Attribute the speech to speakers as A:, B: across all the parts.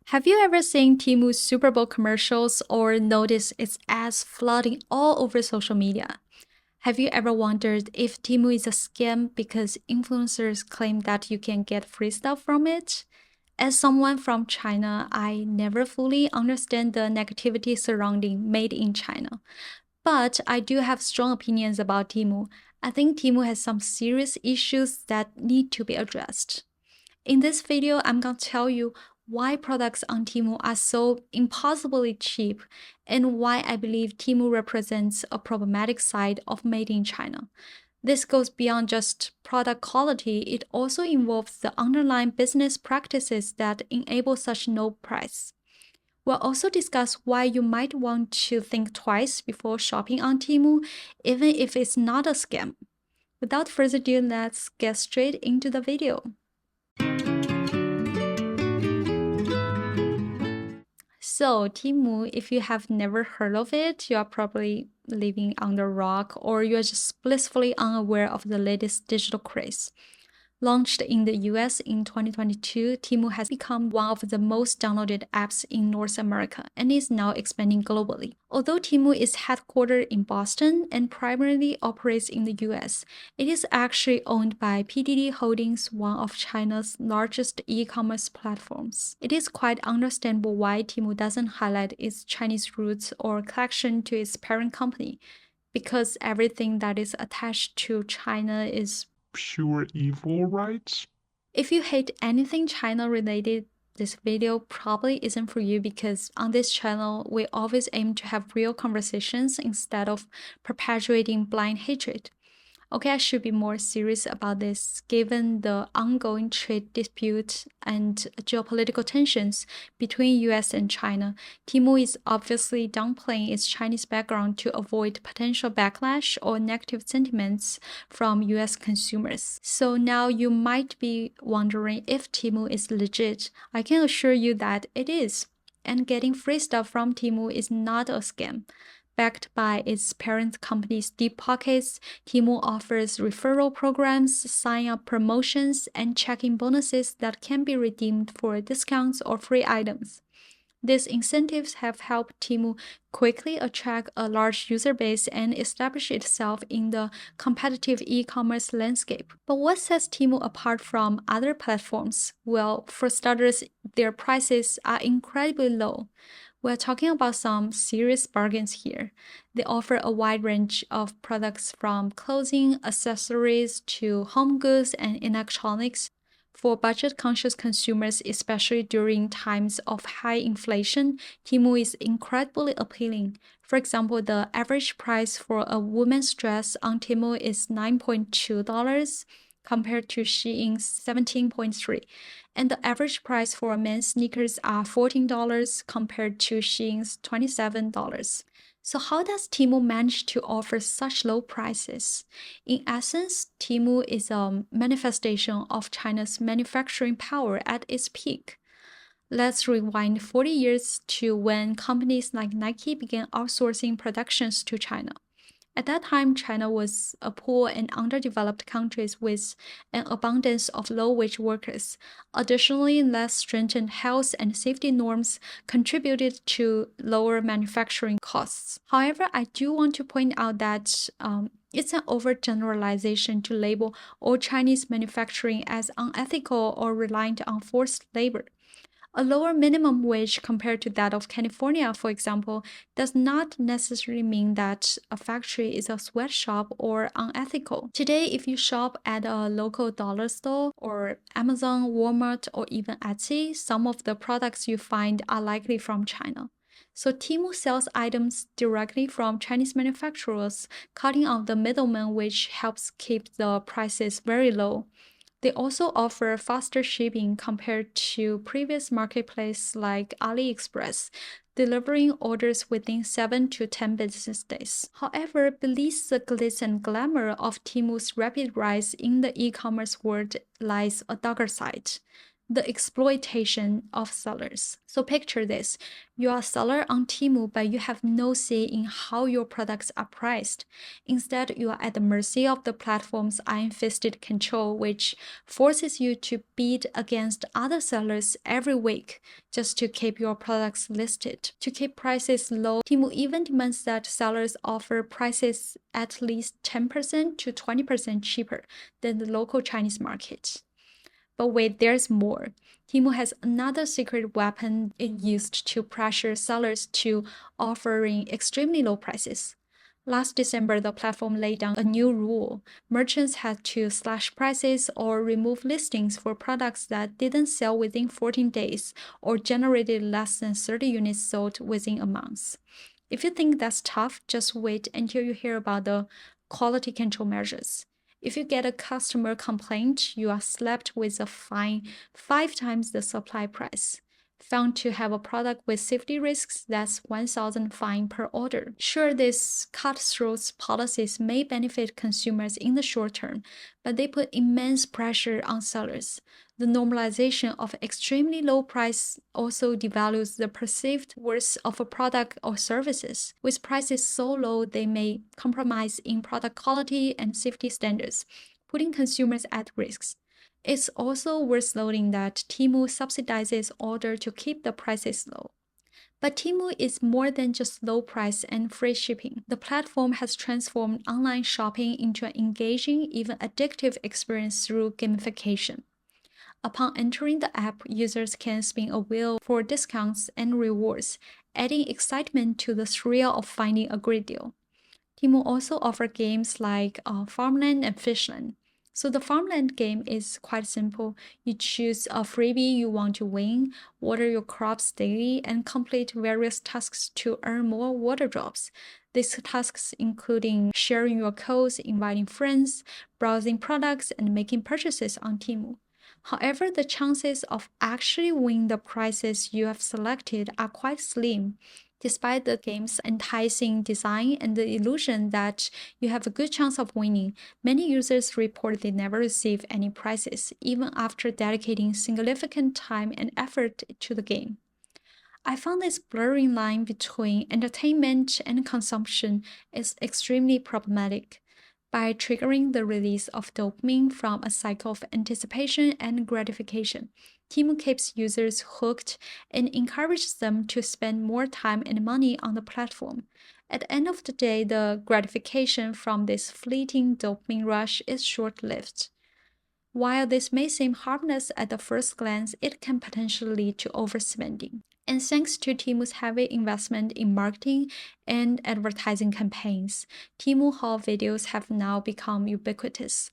A: Have you ever seen Temu's Super Bowl commercials or noticed its ads flooding all over social media? Have you ever wondered if Temu is a scam because influencers claim that you can get free stuff from it? As someone from China, I never fully understand the negativity surrounding Made in China. But I do have strong opinions about Temu. I think Temu has some serious issues that need to be addressed. In this video, I'm going to tell you why products on Temu are so impossibly cheap and why I believe Temu represents a problematic side of Made in China. This goes beyond just product quality, it also involves the underlying business practices that enable such low price. We'll also discuss why you might want to think twice before shopping on Temu, even if it's not a scam. Without further ado, let's get straight into the video. So, Temu, if you have never heard of it, you are probably living under a rock or you are just blissfully unaware of the latest digital craze. Launched in the US in 2022, Temu has become one of the most downloaded apps in North America and is now expanding globally. Although Temu is headquartered in Boston and primarily operates in the US, it is actually owned by PDD Holdings, one of China's largest e-commerce platforms. It is quite understandable why Temu doesn't highlight its Chinese roots or connection to its parent company, because everything that is attached to China is
B: pure evil, right?
A: If you hate anything China related, this video probably isn't for you because on this channel, we always aim to have real conversations instead of perpetuating blind hatred. Okay, I should be more serious about this given the ongoing trade dispute and geopolitical tensions between US and China. Temu is obviously downplaying its Chinese background to avoid potential backlash or negative sentiments from US consumers. So now you might be wondering if Temu is legit. I can assure you that it is. And getting free stuff from Temu is not a scam. Backed by its parent company's deep pockets, Temu offers referral programs, sign-up promotions, and check-in bonuses that can be redeemed for discounts or free items. These incentives have helped Temu quickly attract a large user base and establish itself in the competitive e-commerce landscape. But what sets Temu apart from other platforms? Well, for starters, their prices are incredibly low. We're talking about some serious bargains here. They offer a wide range of products from clothing, accessories, to home goods and electronics. For budget-conscious consumers, especially during times of high inflation, Temu is incredibly appealing. For example, the average price for a woman's dress on Temu is $9.2 compared to Shein's $17.3, and the average price for men's sneakers are $14 compared to Shein's $27. So how does Temu manage to offer such low prices? In essence, Temu is a manifestation of China's manufacturing power at its peak. Let's rewind 40 years to when companies like Nike began outsourcing productions to China. At that time, China was a poor and underdeveloped country with an abundance of low-wage workers. Additionally, less stringent health and safety norms contributed to lower manufacturing costs. However, I do want to point out that it's an overgeneralization to label all Chinese manufacturing as unethical or reliant on forced labor. A lower minimum wage compared to that of California, for example, does not necessarily mean that a factory is a sweatshop or unethical. Today, if you shop at a local dollar store or Amazon, Walmart, or even Etsy, some of the products you find are likely from China. So Temu sells items directly from Chinese manufacturers, cutting out the middleman, which helps keep the prices very low. They also offer faster shipping compared to previous marketplaces like AliExpress, delivering orders within 7 to 10 business days. However, beneath the glitz and glamour of Temu's rapid rise in the e-commerce world lies a darker side. the exploitation of sellers. So picture this. You are a seller on Temu, but you have no say in how your products are priced. Instead, you are at the mercy of the platform's iron-fisted control, which forces you to bid against other sellers every week just to keep your products listed. To keep prices low, Temu even demands that sellers offer prices at least 10% to 20% cheaper than the local Chinese market. But wait, there's more. Temu has another secret weapon it used to pressure sellers to offering extremely low prices. Last December, the platform laid down a new rule. Merchants had to slash prices or remove listings for products that didn't sell within 14 days or generated less than 30 units sold within a month. If you think that's tough, just wait until you hear about the quality control measures. If you get a customer complaint, you are slapped with a fine 5 times the supply price. Found to have a product with safety risks, that's 1,000 fine per order. Sure, these cutthroat policies may benefit consumers in the short term, but they put immense pressure on sellers. The normalization of extremely low price also devalues the perceived worth of a product or services. With prices so low, they may compromise in product quality and safety standards, putting consumers at risk. It's also worth noting that Temu subsidizes order to keep the prices low. But Temu is more than just low price and free shipping. The platform has transformed online shopping into an engaging, even addictive experience through gamification. Upon entering the app, users can spin a wheel for discounts and rewards, adding excitement to the thrill of finding a great deal. Temu also offers games like Farmland and Fishland. So the Farmland game is quite simple. You choose a freebie you want to win, water your crops daily, and complete various tasks to earn more water drops. These tasks including sharing your codes, inviting friends, browsing products, and making purchases on Temu. However, the chances of actually winning the prizes you have selected are quite slim. Despite the game's enticing design and the illusion that you have a good chance of winning, many users report they never receive any prizes, even after dedicating significant time and effort to the game. I found this blurring line between entertainment and consumption is extremely problematic. By triggering the release of dopamine from a cycle of anticipation and gratification, Temu keeps users hooked and encourages them to spend more time and money on the platform. At the end of the day, the gratification from this fleeting dopamine rush is short lived. While this may seem harmless at the first glance, it can potentially lead to overspending. And thanks to Temu's heavy investment in marketing and advertising campaigns, Temu Haul videos have now become ubiquitous.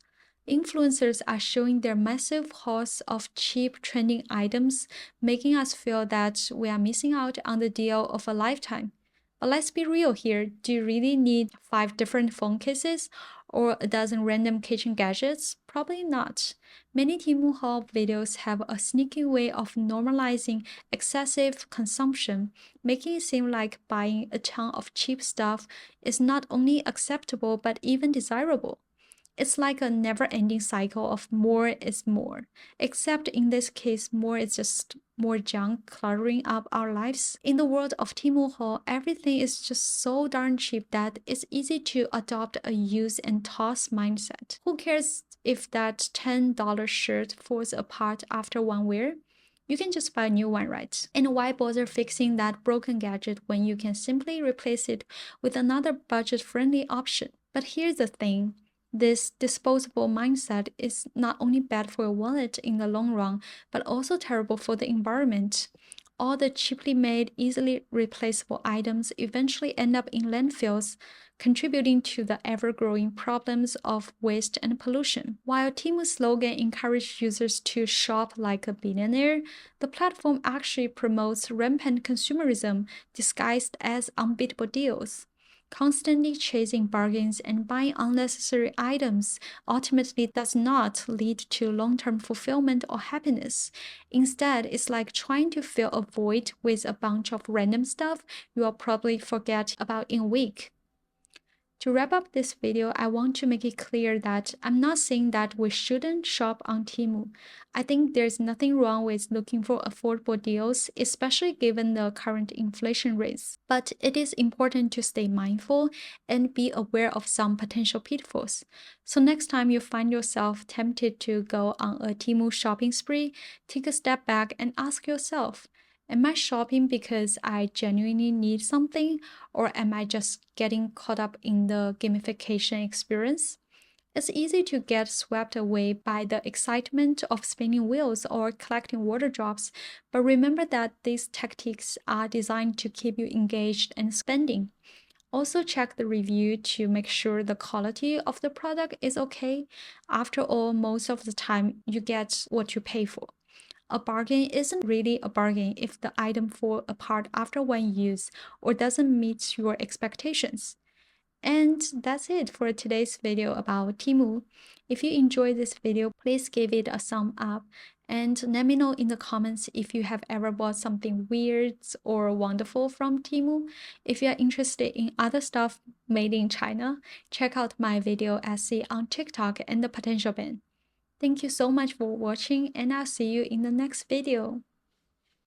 A: Influencers are showing their massive hauls of cheap trending items, making us feel that we are missing out on the deal of a lifetime. But let's be real here. Do you really need 5 different phone cases or a dozen random kitchen gadgets? Probably not. Many Temu Haul videos have a sneaky way of normalizing excessive consumption, making it seem like buying a ton of cheap stuff is not only acceptable but even desirable. It's like a never-ending cycle of more is more, except in this case, more is just more junk cluttering up our lives. In the world of Temu Haul, everything is just so darn cheap that it's easy to adopt a use and toss mindset. Who cares if that $10 shirt falls apart after one wear? You can just buy a new one, right? And why bother fixing that broken gadget when you can simply replace it with another budget-friendly option? But here's the thing. This disposable mindset is not only bad for your wallet in the long run, but also terrible for the environment. All the cheaply made, easily replaceable items eventually end up in landfills, contributing to the ever-growing problems of waste and pollution. While Temu's slogan encourages users to shop like a billionaire, the platform actually promotes rampant consumerism disguised as unbeatable deals. Constantly chasing bargains and buying unnecessary items ultimately does not lead to long-term fulfillment or happiness. Instead, it's like trying to fill a void with a bunch of random stuff you'll probably forget about in a week. To wrap up this video, I want to make it clear that I'm not saying that we shouldn't shop on Temu. I think there's nothing wrong with looking for affordable deals, especially given the current inflation rates. But it is important to stay mindful and be aware of some potential pitfalls. So next time you find yourself tempted to go on a Temu shopping spree, take a step back and ask yourself, am I shopping because I genuinely need something? Or am I just getting caught up in the gamification experience? It's easy to get swept away by the excitement of spinning wheels or collecting water drops, but remember that these tactics are designed to keep you engaged and spending. Also, check the review to make sure the quality of the product is okay. After all, most of the time, you get what you pay for. A bargain isn't really a bargain if the item falls apart after one use or doesn't meet your expectations. And that's it for today's video about Temu. If you enjoyed this video, please give it a thumb up and let me know in the comments if you have ever bought something weird or wonderful from Temu. If you are interested in other stuff made in China, check out my video essay on TikTok and the potential ban. Thank you so much for watching, and I'll see you in the next video.